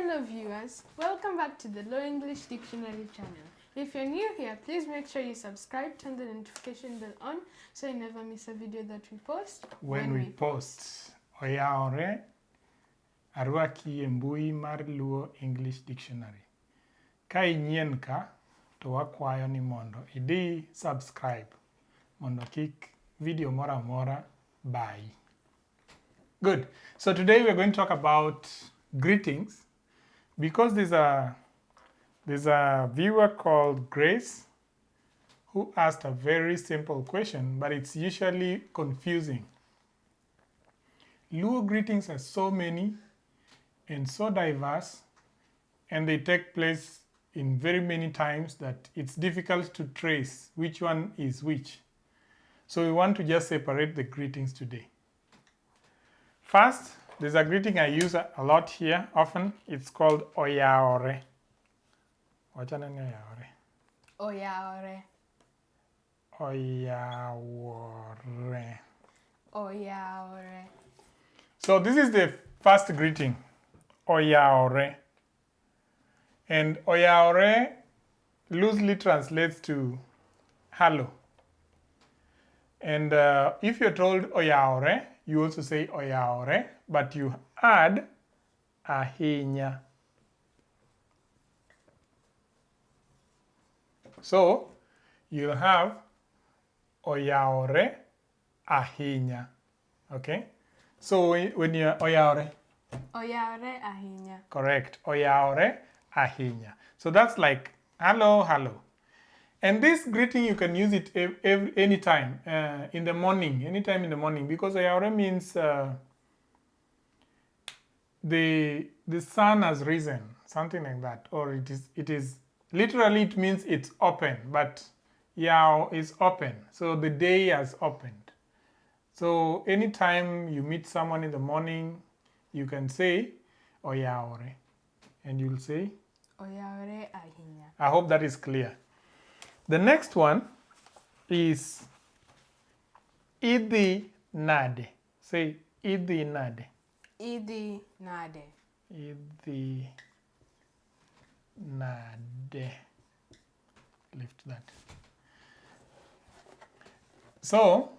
Hello viewers, welcome back to the Low English Dictionary channel. If you're new here, please make sure you subscribe, turn the notification bell on so you never miss a video that we post when we post. Oyaore arwaki e mbui mar Luo English Dictionary. Ka inyien ka, to wakwayo ni mondo idi subscribe mondo kik video mora mora bai. Good. So today we're going to talk about greetings because there's a viewer called Grace who asked a very simple question, but it's usually confusing. Luo greetings are so many and so diverse, and they take place in very many times that it's difficult to trace which one is which. So we want to just separate the greetings today. First, there's a greeting I use a lot here, often. It's called Oyaore. What's your name? Oyaore. Oyaore. Oyaore. So this is the first greeting, Oyaore. And Oyaore loosely translates to hello. And if you're told Oyaore, you also say Oyaore, but you add ahinya. So you'll have Oyaore ahinya. Okay? So when you're Oyaore. Oyaore ahinya. Correct. Oyaore ahinya. So that's like hello, hello. And this greeting, you can use it anytime in the morning, anytime in the morning, because Oyaore means the sun has risen, something like that, or it is literally it means it's open, but Yao is open, so the day has opened. So anytime you meet someone in the morning, you can say Oyaore, and you'll say Oyaore ahinya. I hope that is clear. The next one is Idi Nadi. Say Idi Nadi. Idi nade. Idi Nadi. Lift that. So,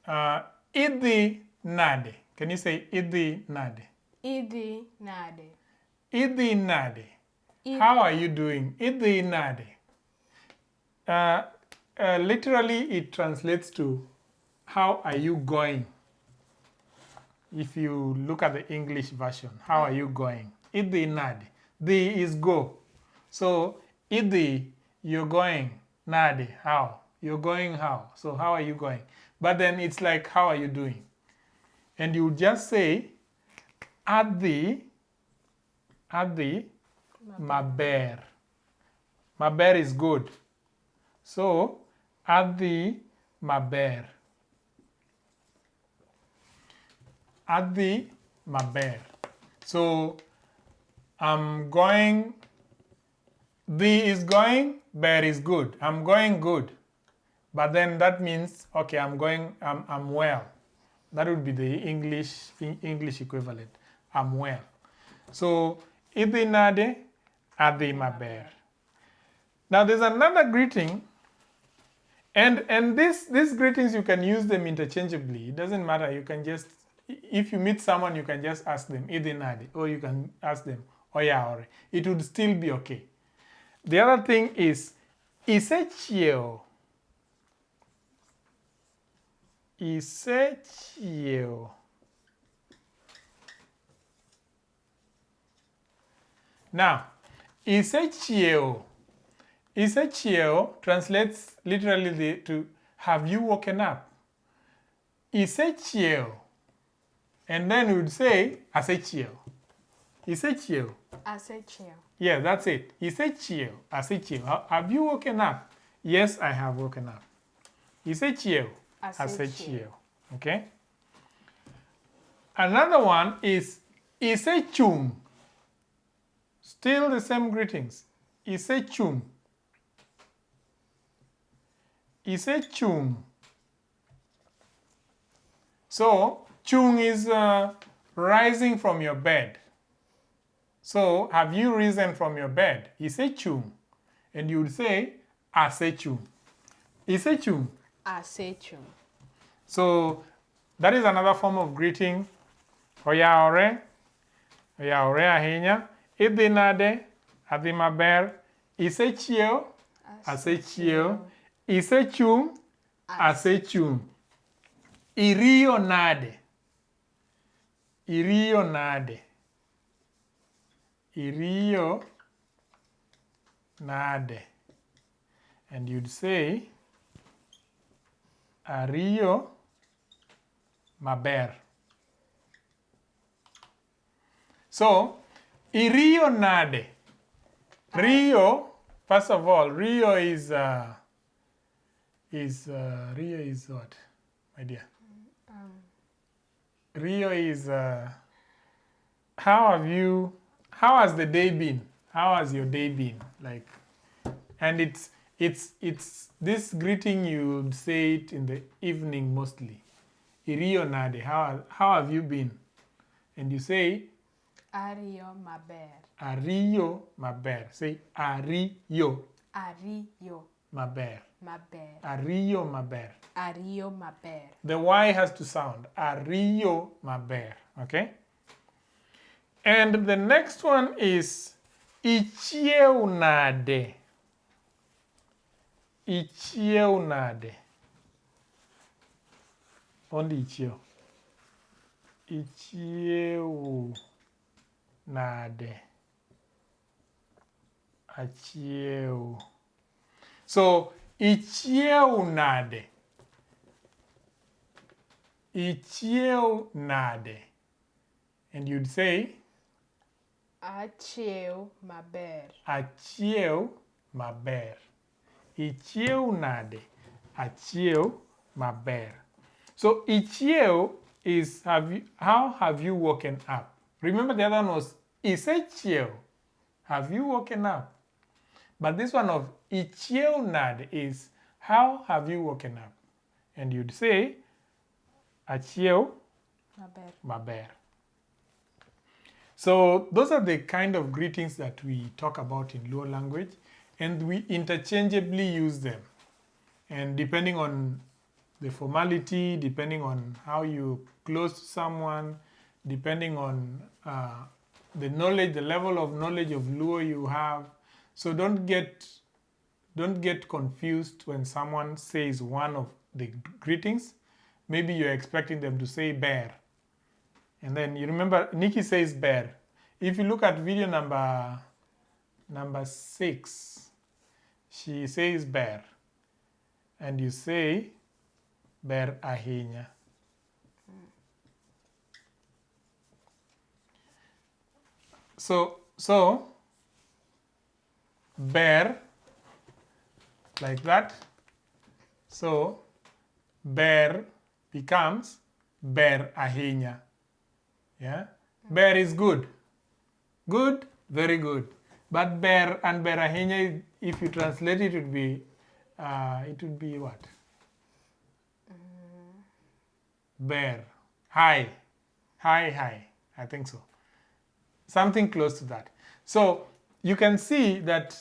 Idi Nadi. Can you say Idi Nadi? Idi nade. Idi Nadi. How are you doing? Idi Nadi. Literally, it translates to how are you going? If you look at the English version, how are you going? Idi Nadi. The is go. So, Idi, you're going. Nadi, how? You're going how? So, how are you going? But then it's like, how are you doing? And you just say, Adi maber. Maber is good. So, Adi maber. Adi maber. So, I'm going, the is going, bear is good. I'm going good. But then that means, okay, I'm well. That would be the English equivalent. I'm well. So, Idi nade, Adi maber. Now, there's another greeting. And these greetings, you can use them interchangeably. It doesn't matter. You can just, if you meet someone, you can just ask them, Idi nadi, or you can ask them, Oyaore. It would still be okay. The other thing is, Isechio. Isechio. Now, Isechio. Isechio translates literally to have you woken up? Isechio. And then we would say Asechio. Isechio. Asechio. Yeah, that's it. Isechio. Asechio. Have you woken up? Yes, I have woken up. Isechio. Asechio. Okay? Another one is Isechum. Still the same greetings. Isechum. Isechum. So, chung is rising from your bed. So, have you risen from your bed? Isechung. And you would say, asechung. Isechung. Asechung. So, that is another form of greeting. Oyaore. Oyaore ahinya. Idhi nade. Adhi maber. Isechiew. Asechiew. Isechung. Asechung. Iriyo nade. Iriyo nade. Iriyo nade. And you'd say, Ariyo maber. So, iriyo nade. Rio, first of all, Rio is what, my dear? Rio is how has the day been? How has your day been? Like, and it's this greeting, you would say it in the evening mostly. Iriyo nade, how have you been? And you say Ariyo maber. Ariyo maber. Say ariyo. Ariyo Maber. maber. Ariyo maber. Ariyo maber. The Y has to sound. Ariyo maber. Okay? And the next one is ichiew nade. Ichiew nade. Only ichiew. Ichiew nade. Achiew. So, ichiew nade. Ichiew nade. And you'd say, Achiew maber. achiew maber. Ichiew nade. Achiew maber. So, ichiew is how have you woken up? Remember the other one was isechiew. Have you woken up? But this one of ichiew nade is how have you woken up? And you'd say achiew Maber. maber. So those are the kind of greetings that we talk about in Luo language, and we interchangeably use them. And depending on the formality, depending on how you close to someone, depending on the knowledge, the level of knowledge of Luo you have. So don't get confused when someone says one of the greetings. Maybe you're expecting them to say bear. And then you remember Nikki says bear. If you look at video number 6, she says bear. And you say bear ahinya. So bear, like that. So bear becomes bear ahinya. Yeah? Bear is good. Good, very good. But bear and bear ahinya, if you translate it, would be what? Bear. Hi. Hi. I think so. Something close to that. So you can see that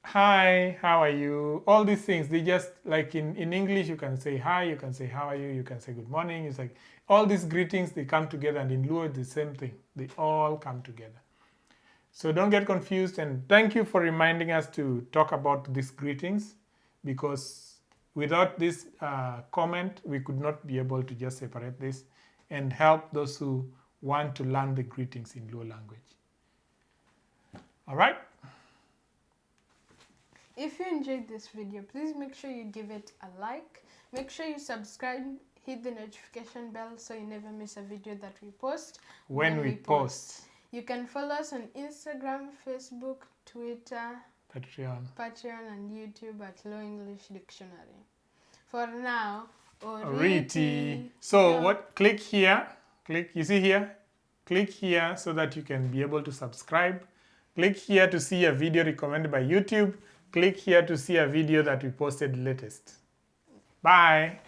hi, how are you? All these things, they just, like in English, you can say hi, you can say how are you, you can say good morning. It's like all these greetings, they come together, and in Luo, the same thing. They all come together. So don't get confused, and thank you for reminding us to talk about these greetings, because without this comment, we could not be able to just separate this and help those who want to learn the greetings in Luo language. All right? If you enjoyed this video, please make sure you give it a like. Make sure you subscribe, hit the notification bell so you never miss a video that we post When we post. You can follow us on Instagram, Facebook, Twitter, Patreon, and YouTube at Luo English Dictionary. For now, Oriti. So what? Click here. You see here? Click here so that you can be able to subscribe. Click here to see a video recommended by YouTube. Click here to see a video that we posted latest. Bye.